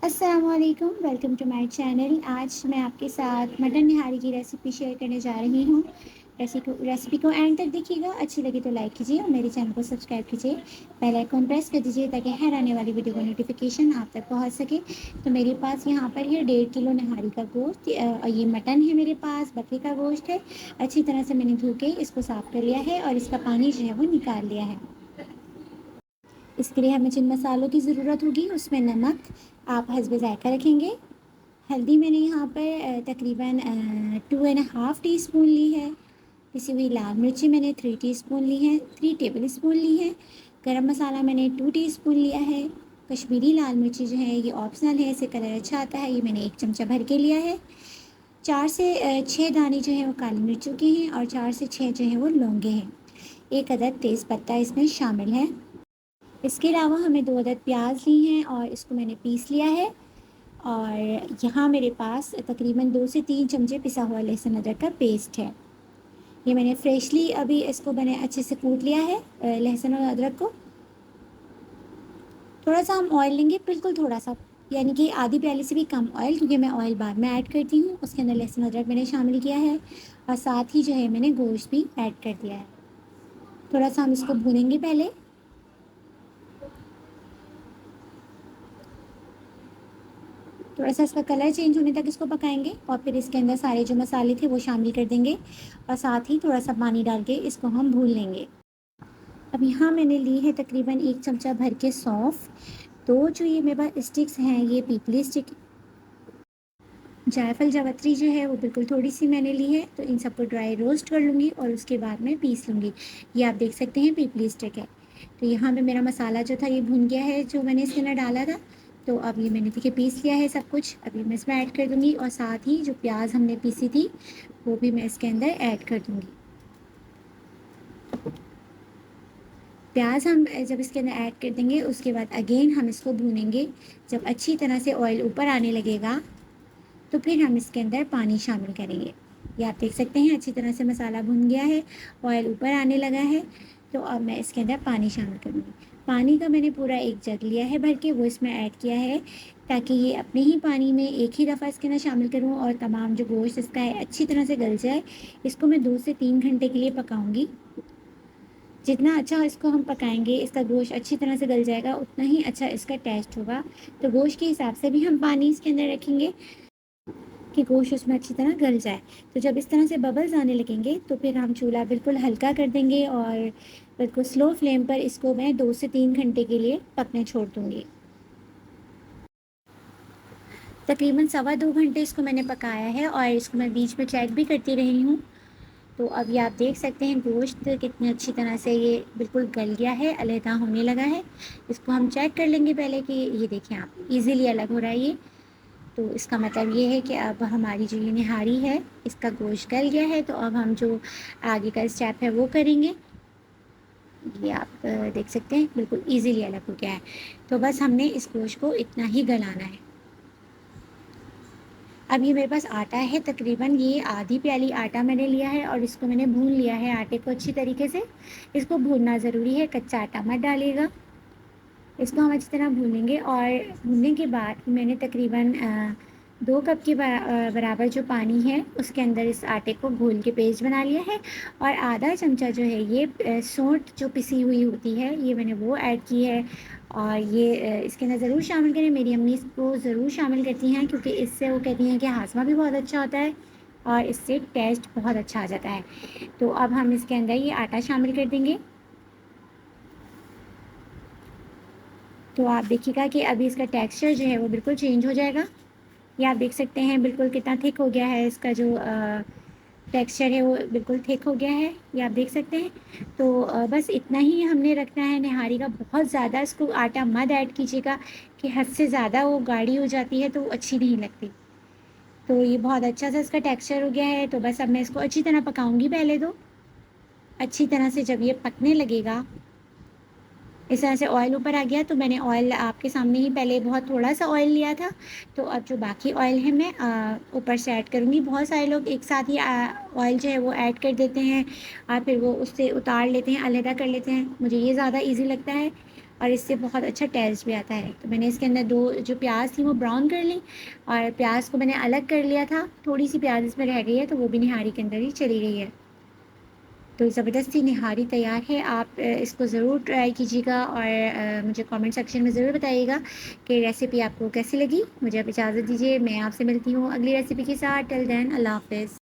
अस्सलामुअलैकुम, welcome to my channel. आज मैं आपके साथ मटन निहारी की रेसिपी शेयर करने जा रही हूँ। रेसिपी को एंड तक देखिएगा। अच्छी लगी तो लाइक कीजिए और मेरे चैनल को सब्सक्राइब कीजिए। बेल आइकन प्रेस कर दीजिए ताकि हर आने वाली वीडियो का नोटिफिकेशन आप तक पहुँच सके। तो मेरे पास यहाँ पर है 1.5 किलो निहारी का गोश्त। ये मटन है, मेरे पास बकरी का गोश्त है। अच्छी तरह से मैंने धो के इसको साफ़ कर लिया है और इसका पानी जो है वो निकाल लिया है। इसके लिए हमें जिन मसालों की ज़रूरत होगी उसमें नमक आप हस्बे ज़ायक़ा रखेंगे। हल्दी मैंने यहाँ पर तकरीबन 2.5 टीस्पून ली है। पिसी हुई लाल मिर्ची मैंने 3 टीस्पून ली है, 3 टेबल स्पून ली है। गरम मसाला मैंने 2 टीस्पून लिया है। कश्मीरी लाल मिर्ची जो है ये ऑप्शनल है, इससे कलर अच्छा आता है। ये मैंने 1 चमचा भर के लिया है। 4 से 6 दाने जो हैं वो काली मिर्चों के हैं और 4 से 6 जो हैं वो लौंगे हैं। 1 अदद तेज़पत्ता इसमें शामिल है। इसके अलावा हमें 2 अदद प्याज ली हैं और इसको मैंने पीस लिया है। और यहाँ मेरे पास तकरीबन 2 से 3 चमचे पिसा हुआ लहसुन अदरक का पेस्ट है। ये मैंने फ्रेशली अभी इसको मैंने अच्छे से कूट लिया है लहसुन और अदरक को। थोड़ा सा हम ऑयल लेंगे, बिल्कुल थोड़ा सा, यानी कि आधी प्याली से भी कम ऑयल, क्योंकि मैं ऑयल बाद में ऐड करती हूँ। उसके अंदर लहसुन अदरक मैंने शामिल किया है और साथ ही जो है मैंने गोश्त भी ऐड कर दिया है। थोड़ा सा हम इसको भूनेंगे पहले। थोड़ा सा इसका कलर चेंज होने तक इसको पकाएंगे और फिर इसके अंदर सारे जो मसाले थे वो शामिल कर देंगे और साथ ही थोड़ा सा पानी डाल के इसको हम भून लेंगे। अब यहाँ मैंने ली है तकरीबन 1 चमचा भर के सौंफ। तो जो ये मेरे पास स्टिक्स हैं ये पीपली स्टिक। जायफल जावित्री जो है वो बिल्कुल थोड़ी सी मैंने ली है। तो इन सबको ड्राई रोस्ट कर लूँगी और उसके बाद मैं पीस लूँगी। ये आप देख सकते हैं पीपली स्टिक है। तो यहाँ पे मेरा मसाला जो था ये भुन गया है, जो मैंने इसके अंदर डाला था। तो अब ये मैंने देखिए पीस लिया है सब कुछ। अभी मैं इसमें ऐड कर दूँगी और साथ ही जो प्याज हमने पीसी थी वो भी मैं इसके अंदर ऐड कर दूँगी। प्याज हम जब इसके अंदर ऐड कर देंगे उसके बाद अगेन हम इसको भूनेंगे। जब अच्छी तरह से ऑयल ऊपर आने लगेगा तो फिर हम इसके अंदर पानी शामिल करेंगे। ये आप देख सकते हैं अच्छी तरह से मसाला भुन गया है, ऑयल ऊपर आने लगा है। तो अब मैं इसके अंदर पानी शामिल करूँगी। पानी का मैंने पूरा 1 जग लिया है भर के, वो इसमें ऐड किया है ताकि ये अपने ही पानी में एक ही दफ़ा इसके अंदर शामिल करूँ और तमाम जो गोश्त इसका है अच्छी तरह से गल जाए। इसको मैं 2 से 3 घंटे के लिए पकाऊँगी। जितना अच्छा इसको हम पकाएंगे, इसका गोश्त अच्छी तरह से गल जाएगा, उतना ही अच्छा इसका टेस्ट होगा। तो गोश्त के हिसाब से भी हम पानी इसके अंदर रखेंगे कि गोश्त उसमें अच्छी तरह गल जाए। तो जब इस तरह से बबल्स आने लगेंगे तो फिर हम चूल्हा बिल्कुल हल्का कर देंगे और बिल्कुल स्लो फ्लेम पर इसको मैं 2 से 3 घंटे के लिए पकने छोड़ दूँगी। तकरीबन 1.25 घंटे इसको मैंने पकाया है और इसको मैं बीच में चेक भी करती रही हूँ। तो अब ये आप देख सकते हैं गोश्त कितनी अच्छी तरह से ये बिल्कुल गल गया है, अलहदा होने लगा है। इसको हम चेक कर लेंगे पहले कि ये देखें आप, ईज़िली अलग हो रहा है ये। तो इसका मतलब ये है कि अब हमारी जो ये निहारी है इसका गोश्त गल गया है। तो अब हम जो आगे का स्टेप है वो करेंगे। ये आप देख सकते हैं बिल्कुल ईज़िली अलग हो गया है। तो बस हमने इस गोश्त को इतना ही गलाना है। अब ये मेरे पास आटा है, तकरीबन ये आधी प्याली आटा मैंने लिया है और इसको मैंने भून लिया है आटे को अच्छी तरीके से। इसको भूनना ज़रूरी है, कच्चा आटा मत डालिएगा। इसको हम अच्छी तरह भूनेंगे और भूनने के बाद मैंने तकरीबन 2 कप के बराबर जो पानी है उसके अंदर इस आटे को घोल के पेस्ट बना लिया है। और आधा चमचा जो है ये सौंठ जो पिसी हुई होती है ये मैंने वो ऐड की है। और ये इसके अंदर ज़रूर शामिल करें, मेरी अम्मी इसको ज़रूर शामिल करती हैं क्योंकि इससे वो कहती हैं कि हाज़मा भी बहुत अच्छा होता है और इससे टेस्ट बहुत अच्छा आ जाता है। तो अब हम इसके अंदर ये आटा शामिल कर देंगे। तो आप देखिएगा कि अभी इसका टेक्सचर जो है वो बिल्कुल चेंज हो जाएगा। ये आप देख सकते हैं बिल्कुल कितना थिक हो गया है, इसका जो टेक्सचर है वो बिल्कुल थिक हो गया है, ये आप देख सकते हैं। तो बस इतना ही हमने रखना है निहारी का। बहुत ज़्यादा इसको आटा मत ऐड कीजिएगा कि हद से ज़्यादा वो गाढ़ी हो जाती है तो वो अच्छी नहीं लगती। तो ये बहुत अच्छा सा इसका टेक्सचर हो गया है। तो बस अब मैं इसको अच्छी तरह पकाऊँगी पहले तो। अच्छी तरह से जब ये पकने लगेगा, इस तरह से ऑयल ऊपर आ गया, तो मैंने ऑयल आपके सामने ही पहले बहुत थोड़ा सा ऑयल लिया था। तो अब जो बाकी ऑयल है मैं ऊपर से ऐड करूँगी। बहुत सारे लोग एक साथ ही ऑयल जो है वो ऐड कर देते हैं और फिर वो उससे उतार लेते हैं, अलहदा कर लेते हैं। मुझे ये ज़्यादा ईज़ी लगता है। और इससे बहुत अच्छा टेस्ट भी आता है। तो मैंने इसके अंदर 2 जो प्याज़ थी वो ब्राउन कर ली और प्याज़ को मैंने अलग कर लिया था। थोड़ी-सी प्याज़ इसमें रह गई है तो वो भी निहारी के अंदर ही चली गई है। तो ज़बरदस्ती निहारी तैयार है। आप इसको ज़रूर ट्राई कीजिएगा और मुझे कमेंट सेक्शन में ज़रूर बताइएगा कि रेसिपी आपको कैसी लगी। मुझे अब इजाज़त दीजिए, मैं आपसे मिलती हूँ अगली रेसिपी के साथ। टिल देन अल्लाह हाफ़िज़।